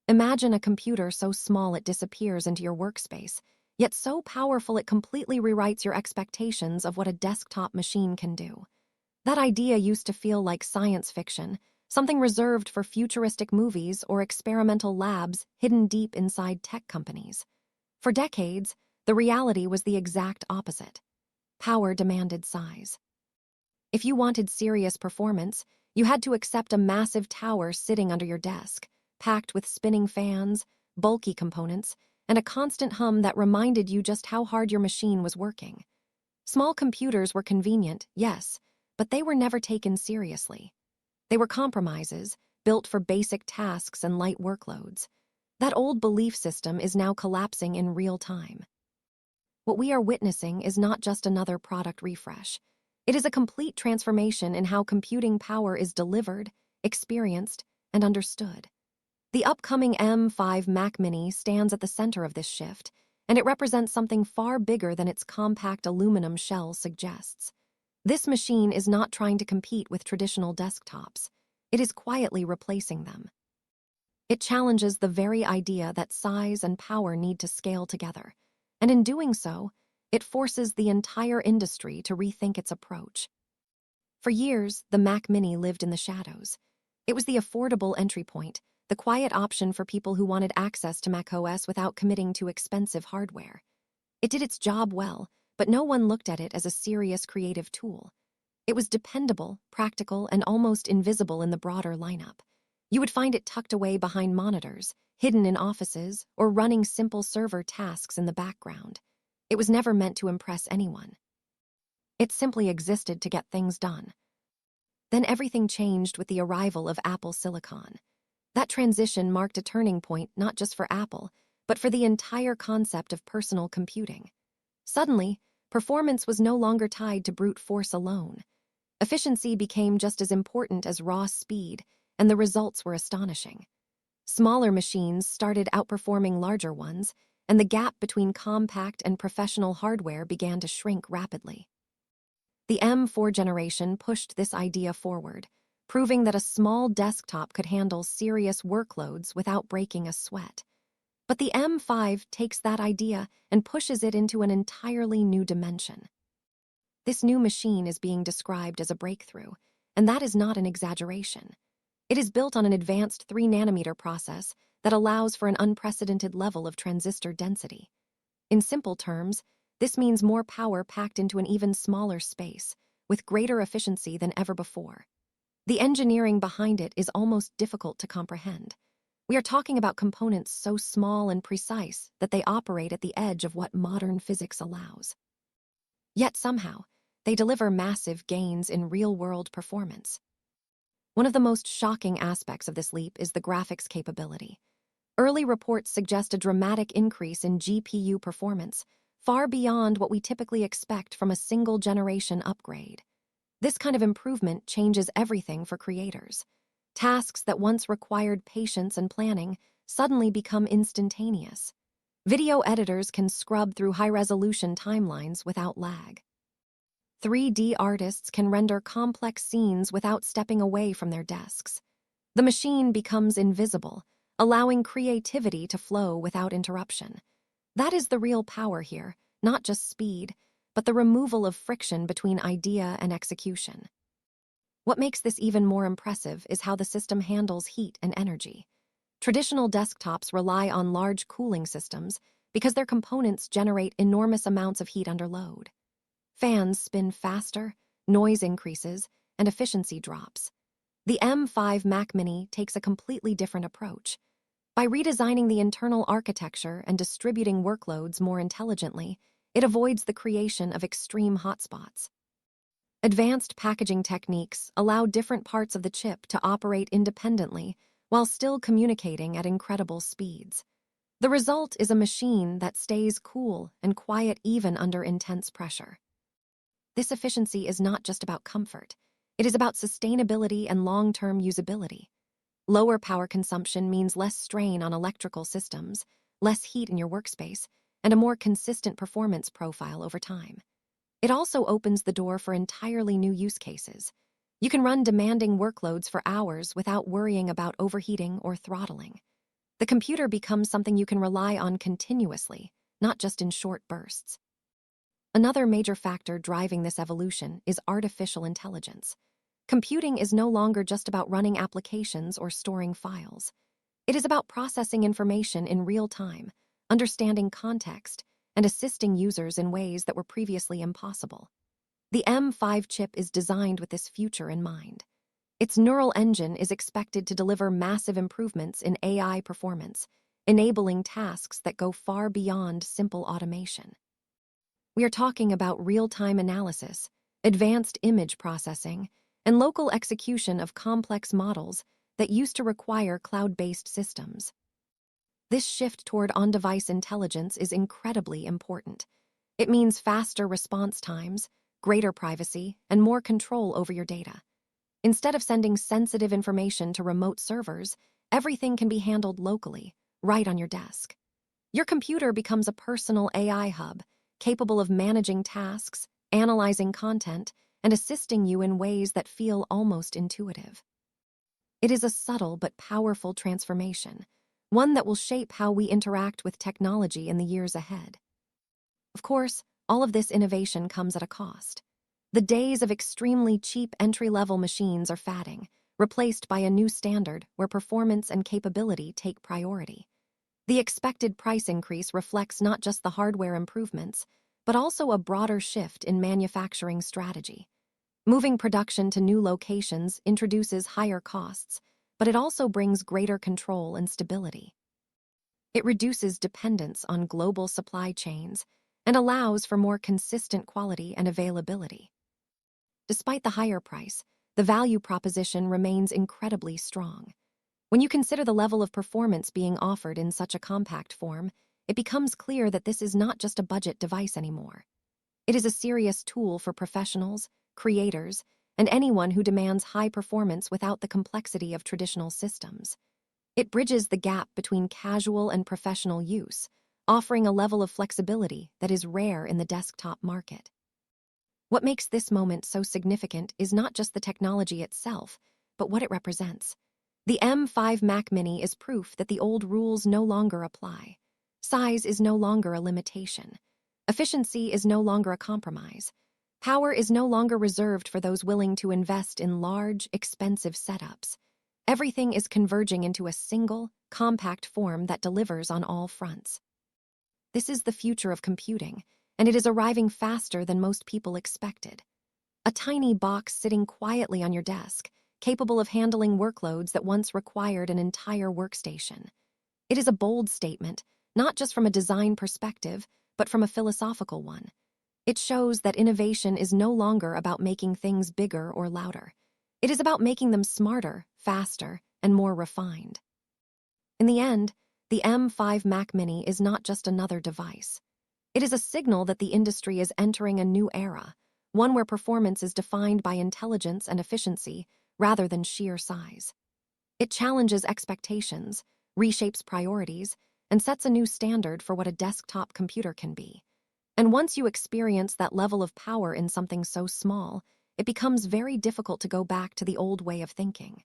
Imagine a computer so small it disappears into your workspace, yet so powerful it completely rewrites your expectations of what a desktop machine can do. That idea used to feel like science fiction, something reserved for futuristic movies or experimental labs hidden deep inside tech companies. For decades, the reality was the exact opposite. Power demanded size. If you wanted serious performance, you had to accept a massive tower sitting under your desk, packed with spinning fans, bulky components, and a constant hum that reminded you just how hard your machine was working. Small computers were convenient, yes, but they were never taken seriously. They were compromises, built for basic tasks and light workloads. That old belief system is now collapsing in real time. What we are witnessing is not just another product refresh. It is a complete transformation in how computing power is delivered, experienced, and understood. The upcoming M5 Mac Mini stands at the center of this shift, and it represents something far bigger than its compact aluminum shell suggests. This machine is not trying to compete with traditional desktops. It is quietly replacing them. It challenges the very idea that size and power need to scale together, and in doing so, it forces the entire industry to rethink its approach. For years, the Mac Mini lived in the shadows. It was the affordable entry point, the quiet option for people who wanted access to macOS without committing to expensive hardware. It did its job well, but no one looked at it as a serious creative tool. It was dependable, practical, and almost invisible in the broader lineup. You would find it tucked away behind monitors, hidden in offices, or running simple server tasks in the background. It was never meant to impress anyone. It simply existed to get things done. Then everything changed with the arrival of Apple Silicon. That transition marked a turning point not just for Apple, but for the entire concept of personal computing. Suddenly, performance was no longer tied to brute force alone. Efficiency became just as important as raw speed, and the results were astonishing. Smaller machines started outperforming larger ones, and the gap between compact and professional hardware began to shrink rapidly. The M4 generation pushed this idea forward, proving that a small desktop could handle serious workloads without breaking a sweat. But the M5 takes that idea and pushes it into an entirely new dimension. This new machine is being described as a breakthrough, and that is not an exaggeration. It is built on an advanced 3-nanometer process that allows for an unprecedented level of transistor density. In simple terms, this means more power packed into an even smaller space, with greater efficiency than ever before. The engineering behind it is almost difficult to comprehend. We are talking about components so small and precise that they operate at the edge of what modern physics allows. Yet somehow, they deliver massive gains in real-world performance. One of the most shocking aspects of this leap is the graphics capability. Early reports suggest a dramatic increase in GPU performance, far beyond what we typically expect from a single-generation upgrade. This kind of improvement changes everything for creators. Tasks that once required patience and planning suddenly become instantaneous. Video editors can scrub through high-resolution timelines without lag. 3D artists can render complex scenes without stepping away from their desks. The machine becomes invisible, allowing creativity to flow without interruption. That is the real power here, not just speed, but the removal of friction between idea and execution. What makes this even more impressive is how the system handles heat and energy. Traditional desktops rely on large cooling systems because their components generate enormous amounts of heat under load. Fans spin faster, noise increases, and efficiency drops. The M5 Mac Mini takes a completely different approach. By redesigning the internal architecture and distributing workloads more intelligently, it avoids the creation of extreme hotspots. Advanced packaging techniques allow different parts of the chip to operate independently while still communicating at incredible speeds. The result is a machine that stays cool and quiet even under intense pressure. This efficiency is not just about comfort. It is about sustainability and long-term usability. Lower power consumption means less strain on electrical systems, less heat in your workspace, and a more consistent performance profile over time. It also opens the door for entirely new use cases. You can run demanding workloads for hours without worrying about overheating or throttling. The computer becomes something you can rely on continuously, not just in short bursts. Another major factor driving this evolution is artificial intelligence. Computing is no longer just about running applications or storing files. It is about processing information in real time, understanding context, and assisting users in ways that were previously impossible. The M5 chip is designed with this future in mind. Its neural engine is expected to deliver massive improvements in AI performance, enabling tasks that go far beyond simple automation. We are talking about real-time analysis, advanced image processing, and local execution of complex models that used to require cloud-based systems. This shift toward on-device intelligence is incredibly important. It means faster response times, greater privacy, and more control over your data. Instead of sending sensitive information to remote servers, everything can be handled locally, right on your desk. Your computer becomes a personal AI hub, capable of managing tasks, analyzing content, and assisting you in ways that feel almost intuitive. It is a subtle but powerful transformation, one that will shape how we interact with technology in the years ahead. Of course, all of this innovation comes at a cost. The days of extremely cheap entry-level machines are fading, replaced by a new standard where performance and capability take priority. The expected price increase reflects not just the hardware improvements, but also a broader shift in manufacturing strategy. Moving production to new locations introduces higher costs, but it also brings greater control and stability. It reduces dependence on global supply chains and allows for more consistent quality and availability. Despite the higher price, the value proposition remains incredibly strong. When you consider the level of performance being offered in such a compact form, it becomes clear that this is not just a budget device anymore. It is a serious tool for professionals, creators, and anyone who demands high performance without the complexity of traditional systems. It bridges the gap between casual and professional use, offering a level of flexibility that is rare in the desktop market. What makes this moment so significant is not just the technology itself, but what it represents. The M5 Mac Mini is proof that the old rules no longer apply. Size is no longer a limitation. Efficiency is no longer a compromise. Power is no longer reserved for those willing to invest in large, expensive setups. Everything is converging into a single, compact form that delivers on all fronts. This is the future of computing, and it is arriving faster than most people expected. A tiny box sitting quietly on your desk, capable of handling workloads that once required an entire workstation. It is a bold statement, not just from a design perspective, but from a philosophical one. It shows that innovation is no longer about making things bigger or louder. It is about making them smarter, faster, and more refined. In the end, the M5 Mac Mini is not just another device. It is a signal that the industry is entering a new era, one where performance is defined by intelligence and efficiency rather than sheer size. It challenges expectations, reshapes priorities, and sets a new standard for what a desktop computer can be. And once you experience that level of power in something so small, it becomes very difficult to go back to the old way of thinking.